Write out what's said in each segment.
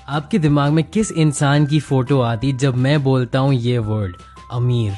आपके दिमाग में किस इंसान की फोटो आती जब मैं बोलता हूँ ये वर्ड, अमीर?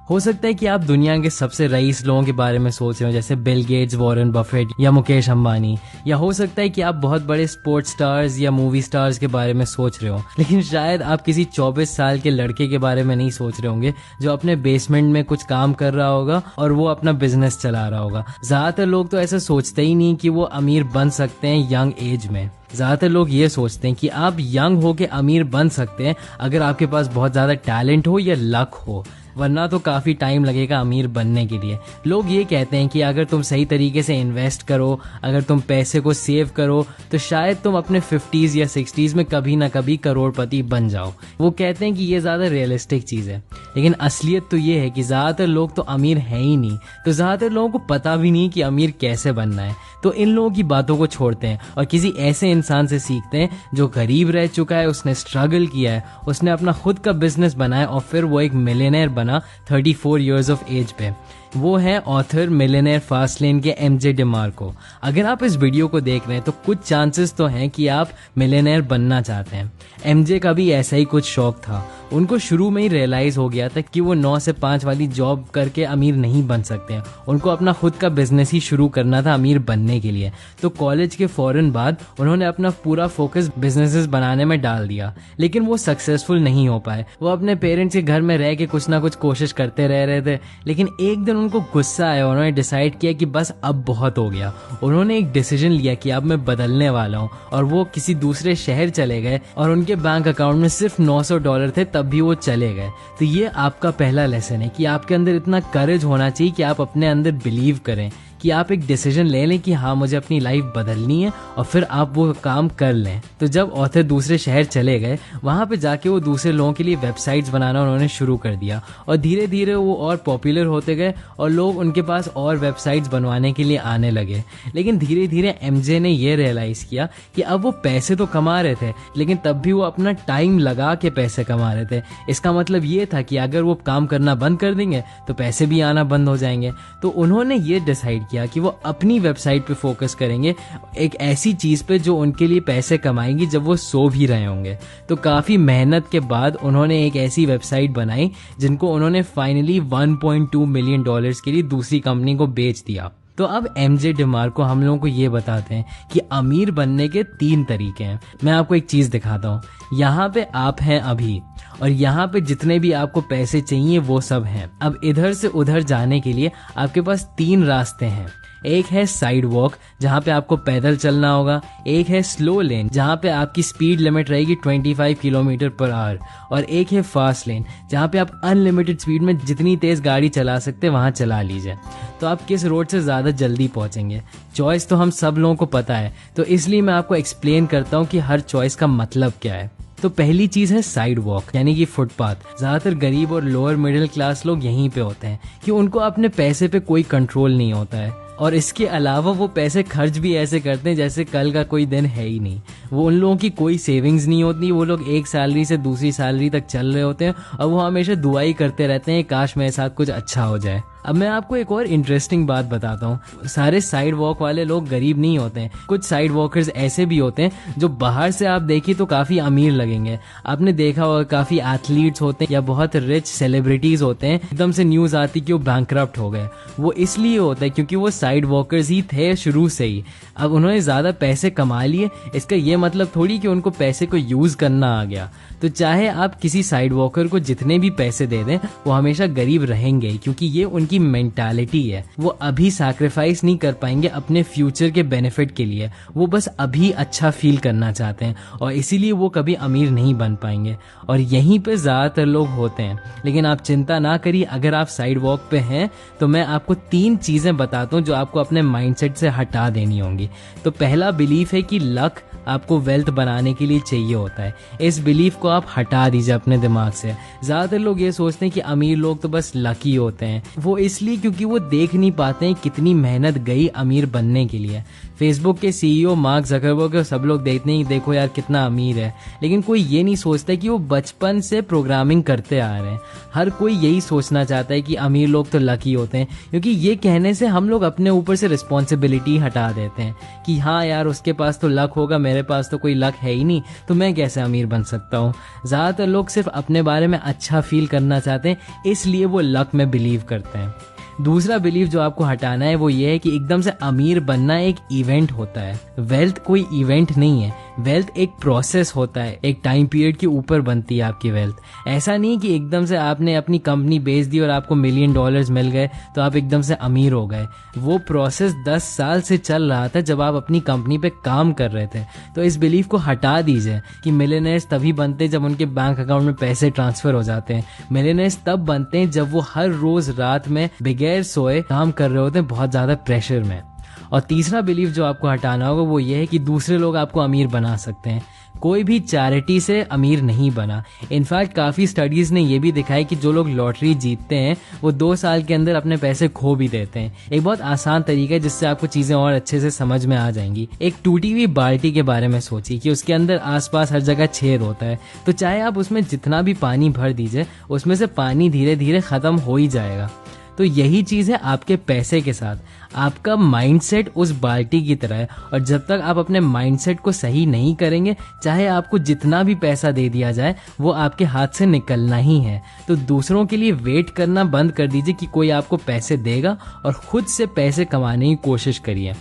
हो सकता है कि आप दुनिया के सबसे रईस लोगों के बारे में सोच रहे हो, जैसे बिल गेट्स, वॉरेन बफेट या मुकेश अंबानी। या हो सकता है कि आप बहुत बड़े स्पोर्ट्स स्टार्स या मूवी स्टार्स के बारे में सोच रहे हो, लेकिन शायद आप किसी 24 साल के लड़के के बारे में नहीं सोच रहे होंगे जो अपने बेसमेंट में कुछ काम कर रहा होगा और वो अपना बिजनेस चला रहा होगा। ज्यादातर लोग तो ऐसा सोचते ही नहीं कि वो अमीर बन सकते हैं यंग एज में। ज्यादातर लोग ये सोचते हैं कि आप यंग हो के अमीर बन सकते हैं अगर आपके पास बहुत ज्यादा टैलेंट हो या लक हो, वरना तो काफ़ी टाइम लगेगा अमीर बनने के लिए। लोग ये कहते हैं कि अगर तुम सही तरीके से इन्वेस्ट करो, अगर तुम पैसे को सेव करो, तो शायद तुम अपने 50s या 60s में कभी ना कभी करोड़पति बन जाओ। वो कहते हैं कि ये ज़्यादा रियलिस्टिक चीज़ है, लेकिन असलियत तो ये है कि ज़्यादातर लोग तो अमीर हैं ही नहीं, तो ज़्यादातर लोगों को पता भी नहीं कि अमीर कैसे बनना है। तो इन लोगों की बातों को छोड़ते हैं और किसी ऐसे इंसान से सीखते हैं जो गरीब रह चुका है, उसने स्ट्रगल किया है, उसने अपना खुद का बिजनेस बनाया और फिर वो एक मिलियनेयर बना 34 इयर्स ऑफ एज पे। वो है ऑथर मिलियनेयर फास्टलेन के एमजे डिमार्को। अगर आप इस वीडियो को देख रहे हैं तो कुछ चांसेस तो हैं कि आप मिलियनेयर बनना चाहते हैं। एमजे का भी ऐसा ही कुछ शौक था। उनको शुरू में ही रियलाइज हो गया था कि वो 9 से 5 वाली जॉब करके अमीर नहीं बन सकते हैं। उनको अपना खुद का बिजनेस ही शुरू करना था अमीर बनने के लिए। तो कॉलेज के फौरन बाद उन्होंने अपना पूरा फोकस बिजनेसेस बनाने में डाल दिया, लेकिन वो सक्सेसफुल नहीं हो पाए। वो अपने पेरेंट्स के घर में रह के कुछ ना कुछ कोशिश करते रह रहे थे, लेकिन एक दिन उनको गुस्सा आया। उन्होंने डिसाइड किया कि बस अब बहुत हो गया। उन्होंने एक डिसीजन लिया कि अब मैं बदलने वाला हूँ, और वो किसी दूसरे शहर चले गए और उनके बैंक अकाउंट में सिर्फ $900 थे, तब भी वो चले गए। तो ये आपका पहला लेसन है कि आपके अंदर इतना करेज होना चाहिए कि आप अपने अंदर बिलीव करें, कि आप एक डिसीजन ले लें कि हाँ मुझे अपनी लाइफ बदलनी है, और फिर आप वो काम कर लें। तो जब ऑथर दूसरे शहर चले गए, वहाँ पे जाके वो दूसरे लोगों के लिए वेबसाइट्स बनाना उन्होंने शुरू कर दिया, और धीरे धीरे वो और पॉपुलर होते गए और लोग उनके पास और वेबसाइट्स बनवाने के लिए आने लगे। लेकिन धीरे धीरे एमजे ने ये रियलाइज़ किया कि अब वो पैसे तो कमा रहे थे, लेकिन तब भी वो अपना टाइम लगा के पैसे कमा रहे थे। इसका मतलब ये था कि अगर वो काम करना बंद कर देंगे तो पैसे भी आना बंद हो जाएंगे। तो उन्होंने ये डिसाइड किया कि वो अपनी वेबसाइट पे फोकस करेंगे, एक ऐसी चीज पे जो उनके लिए पैसे कमाएंगी जब वो सो भी रहे होंगे। तो काफी मेहनत के बाद उन्होंने एक ऐसी वेबसाइट बनाई जिनको उन्होंने फाइनली $1.2 मिलियन के लिए दूसरी कंपनी को बेच दिया। तो अब एमजे डिमार्को हम लोगों को ये बताते हैं कि अमीर बनने के 3 तरीके हैं। मैं आपको एक चीज दिखाता हूँ। यहाँ पे आप हैं अभी, और यहाँ पे जितने भी आपको पैसे चाहिए वो सब हैं। अब इधर से उधर जाने के लिए आपके पास 3 रास्ते हैं। एक है साइड वॉक, जहाँ पे आपको पैदल चलना होगा। एक है स्लो लेन, जहाँ पे आपकी स्पीड लिमिट रहेगी 25 किलोमीटर पर आवर। और एक है फास्ट लेन, जहाँ पे आप अनलिमिटेड स्पीड में जितनी तेज गाड़ी चला सकते हैं वहाँ चला लीजिए। तो आप किस रोड से ज़्यादा जल्दी पहुँचेंगे? चॉइस तो हम सब लोगों को पता है, तो इसलिए मैं आपको एक्सप्लेन करता हूँ कि हर चॉइस का मतलब क्या है। तो पहली चीज है साइड वॉक, यानी कि फुटपाथ। ज्यादातर गरीब और लोअर मिडिल क्लास लोग यहीं पे होते हैं कि उनको अपने पैसे पे कोई कंट्रोल नहीं होता है, और इसके अलावा वो पैसे खर्च भी ऐसे करते हैं जैसे कल का कोई दिन है ही नहीं। वो उन लोगों की कोई सेविंग्स नहीं होती। वो लोग एक सैलरी से दूसरी सैलरी तक चल रहे होते हैं, और वो हमेशा दुआ ही करते रहते हैं काश मेरे साथ कुछ अच्छा हो जाए। अब मैं आपको एक और इंटरेस्टिंग बात बताता हूँ। सारे साइड वॉक वाले लोग गरीब नहीं होते हैं। कुछ साइड वॉकर्स ऐसे भी होते हैं जो बाहर से आप देखिए तो काफी अमीर लगेंगे। आपने देखा होगा काफी एथलीट्स होते हैं या बहुत रिच सेलिब्रिटीज होते हैं, एकदम से न्यूज आती कि वो बैंकरप्ट हो गए। वो इसलिए होता है क्योंकि वो साइड वॉकर्स ही थे शुरू से ही। अब उन्होंने ज्यादा पैसे कमा लिए, इसका ये मतलब थोड़ी कि उनको पैसे को यूज करना आ गया। तो चाहे आप किसी साइड वॉकर को जितने भी पैसे दे दें, वो हमेशा गरीब रहेंगे, क्योंकि ये उनकी मेंटालिटी है। वो अभी सैक्रिफाइस नहीं कर पाएंगे अपने फ्यूचर के बेनिफिट के लिए। वो बस अभी अच्छा फील करना चाहते हैं, और इसीलिए वो कभी अमीर नहीं बन पाएंगे। और यहीं पे ज्यादातर लोग होते हैं। लेकिन आप चिंता ना करिए, अगर आप साइड वॉक पे हैं तो मैं आपको 3 चीजें बताता हूँ जो आपको अपने माइंडसेट से हटा देनी होंगी। तो पहला बिलीफ है कि लक आपको वेल्थ बनाने के लिए चाहिए होता है। इस बिलीफ को आप हटा दीजिए अपने दिमाग से। ज्यादातर लोग ये सोचते हैं कि अमीर लोग तो बस लकी होते हैं। वो इसलिए क्योंकि वो देख नहीं पाते हैं कितनी मेहनत गई अमीर बनने के लिए। फेसबुक के सीईओ मार्क जकरबर्ग को सब लोग देखते हैं, देखो यार कितना अमीर है, लेकिन कोई ये नहीं सोचता कि वो बचपन से प्रोग्रामिंग करते आ रहे हैं। हर कोई यही सोचना चाहता है कि अमीर लोग तो लकी होते हैं, क्योंकि ये कहने से हम लोग अपने ऊपर से रिस्पॉन्सिबिलिटी हटा देते हैं कि हाँ यार उसके पास तो लक होगा, मेरे पास तो कोई लक है ही नहीं, तो मैं कैसे अमीर बन सकता हूँ। ज़्यादातर लोग सिर्फ अपने बारे में अच्छा फील करना चाहते हैं, इसलिए वो लक में बिलीव करते हैं। दूसरा बिलीव जो आपको हटाना है वो ये है कि एकदम से अमीर बनना एक इवेंट होता है। वेल्थ कोई इवेंट नहीं है, वेल्थ एक प्रोसेस होता है, एक टाइम पीरियड के ऊपर बनती है आपकी वेल्थ। ऐसा नहीं कि एकदम से आपने अपनी कंपनी बेच दी और आपको $1 मिलियन मिल गए तो आप एकदम से अमीर हो गए। वो प्रोसेस 10 साल से चल रहा था जब आप अपनी कंपनी पे काम कर रहे थे। तो इस बिलीव को हटा दीजिए कि मिलियनेयर्स तभी बनते जब उनके बैंक अकाउंट में पैसे ट्रांसफर हो जाते हैं। मिलियनेयर्स तब बनते हैं जब वो हर रोज रात में बगैर सोए काम कर रहे होते हैं, बहुत ज्यादा प्रेशर में। और तीसरा बिलीव जो आपको हटाना होगा वो ये है कि दूसरे लोग आपको अमीर बना सकते हैं। कोई भी चैरिटी से अमीर नहीं बना। इनफैक्ट काफ़ी स्टडीज़ ने ये भी दिखाया कि जो लोग लॉटरी जीतते हैं वो 2 साल के अंदर अपने पैसे खो भी देते हैं। एक बहुत आसान तरीका है जिससे आपको चीज़ें और अच्छे से समझ में आ जाएंगी। एक टूटी हुई बाल्टी के बारे में सोचिए कि उसके अंदर आसपास हर जगह छेद होता है, तो चाहे आप उसमें जितना भी पानी भर दीजिए उसमें से पानी धीरे धीरे ख़त्म हो ही जाएगा। तो यही चीज़ है आपके पैसे के साथ। आपका माइंडसेट उस बाल्टी की तरह है, और जब तक आप अपने माइंडसेट को सही नहीं करेंगे, चाहे आपको जितना भी पैसा दे दिया जाए वो आपके हाथ से निकलना ही है। तो दूसरों के लिए वेट करना बंद कर दीजिए कि कोई आपको पैसे देगा, और खुद से पैसे कमाने की कोशिश करिए।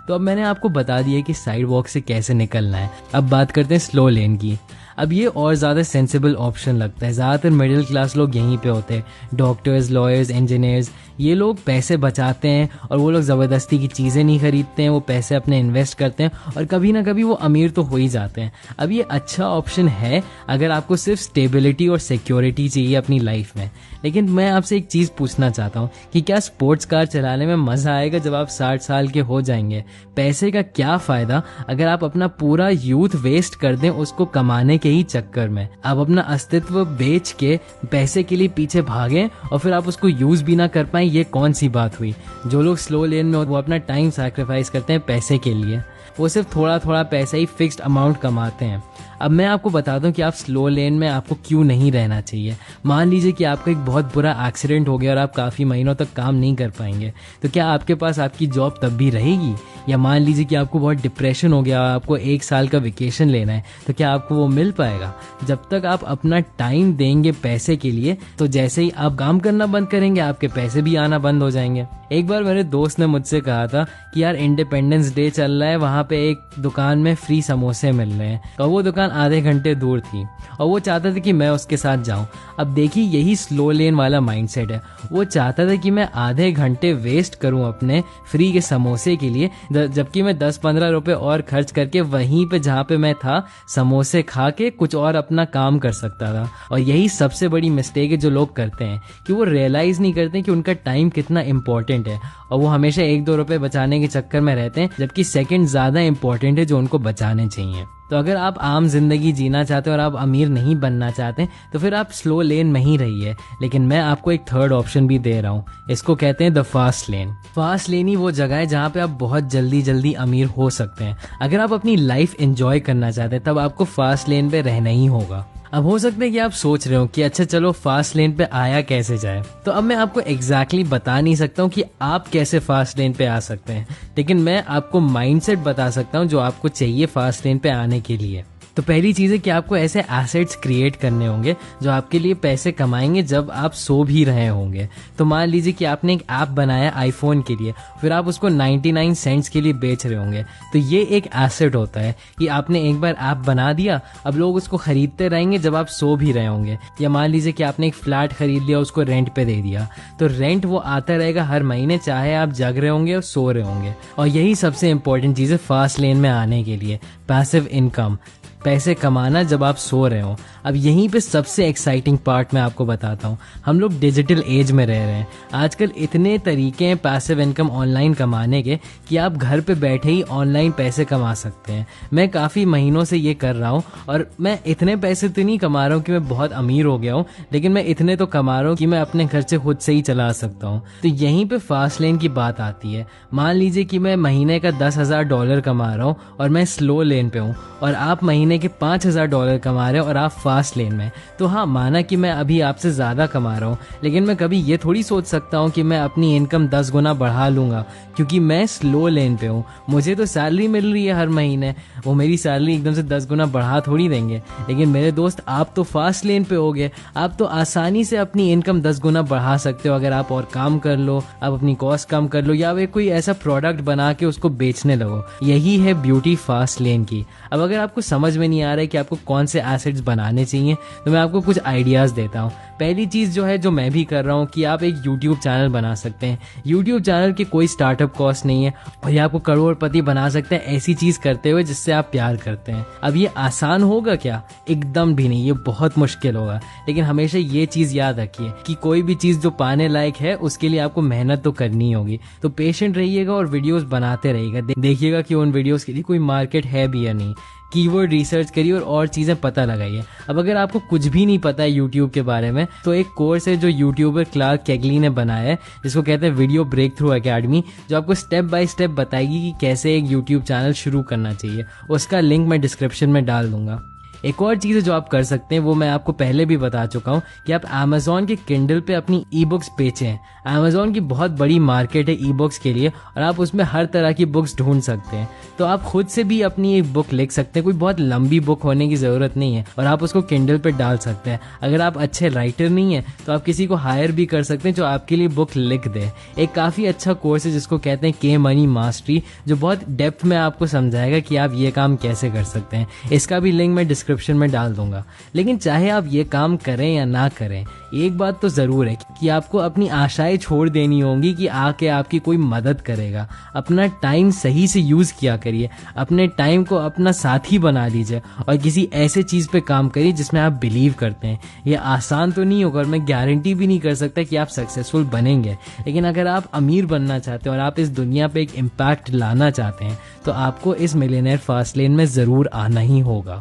तो अब मैंने आपको बता दिया कि साइड वॉक से कैसे निकलना है। अब बात करते हैं स्लो लेन की। अब ये और ज़्यादा सेंसिबल ऑप्शन लगता है। ज़्यादातर मिडिल क्लास लोग यहीं पे होते हैं, डॉक्टर्स, लॉयर्स, इंजीनियर्स। ये लोग पैसे बचाते हैं और वो लोग ज़बरदस्ती की चीज़ें नहीं खरीदते हैं, वो पैसे अपने इन्वेस्ट करते हैं और कभी ना कभी वो अमीर तो हो ही जाते हैं। अब ये अच्छा ऑप्शन है अगर आपको सिर्फ स्टेबिलिटी और सिक्योरिटी चाहिए अपनी लाइफ में। लेकिन मैं आपसे एक चीज़ पूछना चाहता हूँ कि क्या स्पोर्ट्स कार चलाने में मज़ा आएगा जब आप 60 साल के हो जाएंगे? पैसे का क्या फ़ायदा अगर आप अपना पूरा यूथ वेस्ट कर दें उसको कमाने के ही चक्कर में? आप अपना अस्तित्व बेच के पैसे के लिए पीछे भागें और फिर आप उसको यूज़ भी ना कर पाएं, ये कौन सी बात हुई? जो लोग स्लो लेन में वो अपना टाइम सैक्रिफाइस करते हैं पैसे के लिए, वो सिर्फ थोड़ा थोड़ा पैसा ही फिक्स्ड अमाउंट कमाते हैं। अब मैं आपको बता दूं कि आप स्लो लेन में आपको क्यों नहीं रहना चाहिए। मान लीजिए कि आपका एक बहुत बुरा एक्सीडेंट हो गया और आप काफ़ी महीनों तक काम नहीं कर पाएंगे, तो क्या आपके पास आपकी जॉब तब भी रहेगी? या मान लीजिए कि आपको बहुत डिप्रेशन हो गया, आपको 1 साल का वेकेशन लेना है, तो क्या आपको वो मिल पाएगा? जब तक आप अपना टाइम देंगे पैसे के लिए, तो जैसे ही आप काम करना बंद करेंगे आपके पैसे भी आना बंद हो जाएंगे। एक बार मेरे दोस्त ने मुझसे कहा था कि यार इंडिपेंडेंस डे चल रहा है, वहाँ पे एक दुकान में फ्री समोसे मिल रहे हैं, और वो दुकान आधे घंटे दूर थी और वो चाहता था कि मैं उसके साथ जाऊं। अब देखिए यही स्लो लेन वाला माइंडसेट है। वो चाहता था कि मैं आधे घंटे वेस्ट करूं अपने फ्री के समोसे के लिए, जबकि मैं 10-15 रुपए और खर्च करके वहीं पे जहाँ पे मैं था समोसे खा के कुछ और अपना काम कर सकता था। और यही सबसे बड़ी मिस्टेक है जो लोग करते हैं कि वो रियलाइज नहीं करते कि उनका टाइम कितना इंपॉर्टेंट है, और वो हमेशा 1-2 रुपए बचाने के चक्कर में रहते हैं, जबकि सेकंड ज्यादा इंपॉर्टेंट है जो उनको बचाने चाहिए। तो अगर आप आम जिंदगी जीना चाहते हैं और आप अमीर नहीं बनना चाहते तो फिर आप स्लो लेन में ही रहिए। लेकिन मैं आपको एक थर्ड ऑप्शन भी दे रहा हूँ, इसको कहते हैं the fast lane. Fast lane ही वो जगह है जहाँ पे आप बहुत जल्दी जल्दी अमीर हो सकते हैं। अगर आप अपनी लाइफ एंजॉय करना चाहते हैं तब आपको फास्ट लेन पे रहना ही होगा। अब हो सकता है कि आप सोच रहे हो कि अच्छा चलो फास्ट लेन पे आया कैसे जाए। तो अब मैं आपको एग्जैक्टली बता नहीं सकता हूँ कि आप कैसे फास्ट लेन पे आ सकते हैं, लेकिन मैं आपको माइंडसेट बता सकता हूँ जो आपको चाहिए फास्ट लेन पे आने के लिए। तो पहली चीज़ है कि आपको ऐसे एसेट्स क्रिएट करने होंगे जो आपके लिए पैसे कमाएंगे जब आप सो भी रहे होंगे। तो मान लीजिए कि आपने एक ऐप बनाया आईफोन के लिए, फिर आप उसको 99 सेंट्स के लिए बेच रहे होंगे, तो ये एक एसेट होता है कि आपने एक बार ऐप बना दिया, अब लोग उसको खरीदते रहेंगे जब आप सो भी रहे होंगे। या मान लीजिए कि आपने एक फ्लैट खरीद लिया, उसको रेंट पे दे दिया, तो रेंट वो आता रहेगा हर महीने, चाहे आप जग रहे होंगे और सो रहे होंगे। और यही सबसे इंपॉर्टेंट चीज़ है फास्ट लेन में आने के लिए, पैसिव इनकम। पैसे कमाना जब आप सो रहे हो। अब यहीं पे सबसे एक्साइटिंग पार्ट मैं आपको बताता हूँ। हम लोग डिजिटल एज में रह रहे हैं। आजकल इतने तरीके हैं पैसिव इनकम ऑनलाइन कमाने के कि आप घर पे बैठे ही ऑनलाइन पैसे कमा सकते हैं। मैं काफ़ी महीनों से ये कर रहा हूँ और मैं इतने पैसे तो नहीं कमा रहा हूँ कि मैं बहुत अमीर हो गया हूँ, लेकिन मैं इतने तो कमा रहा हूँ कि मैं अपने खर्चे खुद से ही चला सकता हूँ। तो यहीं पे फास्ट लेन की बात आती है। मान लीजिए कि मैं महीने का $10,000 कमा रहा हूँ और मैं स्लो लेन पे हूँ, और आप महीने के $5,000 कमा रहे हो और आप फास्ट लेन में। तो हाँ, माना कि मैं अभी आपसे ज़्यादा कमा रहा हूँ, लेकिन मैं कभी ये थोड़ी सोच सकता हूँ कि मैं अपनी इनकम 10 गुना बढ़ा लूँगा क्योंकि मैं स्लो लेन पे हूँ। मुझे तो सैलरी मिल रही है हर महीने, वो मेरी सैलरी एकदम से 10 गुना बढ़ा थोड़ी देंगे। लेकिन मेरे दोस्त, आप तो फास्ट लेन पे हो गए, आप तो आसानी से अपनी इनकम 10 गुना बढ़ा सकते हो अगर आप और काम कर लो, आप अपनी कॉस्ट कम कर लो, या वे कोई ऐसा प्रोडक्ट बना के उसको बेचने लगो। यही है ब्यूटी फास्ट लेन की। अब अगर आपको समझ में नहीं आ रहा है कि आपको कौन से एसेट्स बनाने चाहिए, तो मैं आपको कुछ आइडियाज़ देता हूँ। पहली चीज़ जो है, जो मैं भी कर रहा हूँ, कि आप एक यूट्यूब चैनल बना सकते हैं। यूट्यूब चैनल की कोई स्टार्टअप कॉस्ट नहीं है और ये आपको करोड़पति बना सकते हैं ऐसी चीज़ करते हुए जिससे आप प्यार करते हैं। अब ये आसान होगा क्या? एकदम भी नहीं, ये बहुत मुश्किल होगा। लेकिन हमेशा ये चीज़ याद रखिए कि कोई भी चीज़ जो पाने लायक है उसके लिए आपको मेहनत तो करनी होगी। तो पेशेंट रहिएगा और वीडियोस बनाते रहिएगा। देखिएगा कि उन वीडियोस के लिए कोई मार्केट है भी या नहीं। कीवर्ड रिसर्च करिए और चीज़ें पता लगाइए। अब अगर आपको कुछ भी नहीं पता है यूट्यूब के बारे में, तो एक कोर्स है जो यूट्यूबर क्लार्क कैगली ने बनाया है, जिसको कहते हैं वीडियो ब्रेक थ्रू अकेडमी, जो आपको स्टेप बाय स्टेप बताएगी कि कैसे एक यूट्यूब चैनल शुरू करना चाहिए। उसका लिंक मैं डिस्क्रिप्शन में डाल दूंगा। एक और चीज़ जो आप कर सकते हैं, वो मैं आपको पहले भी बता चुका हूँ, कि आप अमेज़ॉन के किंडल पे अपनी ई बुक्स बेचें। अमेज़ॉन की बहुत बड़ी मार्केट है ई बुक्स के लिए और आप उसमें हर तरह की बुक्स ढूंढ सकते हैं। तो आप खुद से भी अपनी एक बुक लिख सकते हैं, कोई बहुत लंबी बुक होने की ज़रूरत नहीं है, और आप उसको किंडल पे डाल सकते हैं। अगर आप अच्छे राइटर नहीं हैं तो आप किसी को हायर भी कर सकते हैं जो आपके लिए बुक लिख दे। एक काफ़ी अच्छा कोर्स है जिसको कहते हैं के मनी मास्टरी, जो बहुत डेप्थ में आपको समझाएगा कि आप ये काम कैसे कर सकते हैं। इसका भी लिंक मैं डिस्क्रिप्शन में डाल दूंगा। लेकिन चाहे आप ये काम करें या ना करें, एक बात तो ज़रूर है कि आपको अपनी आशाएं छोड़ देनी होंगी कि आके आपकी कोई मदद करेगा। अपना टाइम सही से यूज़ किया करिए, अपने टाइम को अपना साथी बना लीजिए और किसी ऐसे चीज़ पे काम करिए जिसमें आप बिलीव करते हैं। ये आसान तो नहीं होगा और मैं गारंटी भी नहीं कर सकता कि आप सक्सेसफुल बनेंगे, लेकिन अगर आप अमीर बनना चाहते हैं और आप इस दुनिया पे एक इम्पैक्ट लाना चाहते हैं, तो आपको इस मिलियनेयर फास्ट लेन में ज़रूर आना ही होगा।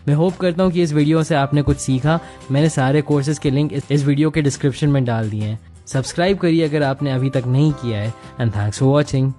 मैं होप करता हूँ कि इस वीडियो से आपने कुछ सीखा। मैंने सारे कोर्सेज के लिंक इस वीडियो के डिस्क्रिप्शन में डाल दिए हैं। सब्सक्राइब करिए अगर आपने अभी तक नहीं किया है। And thanks for watching.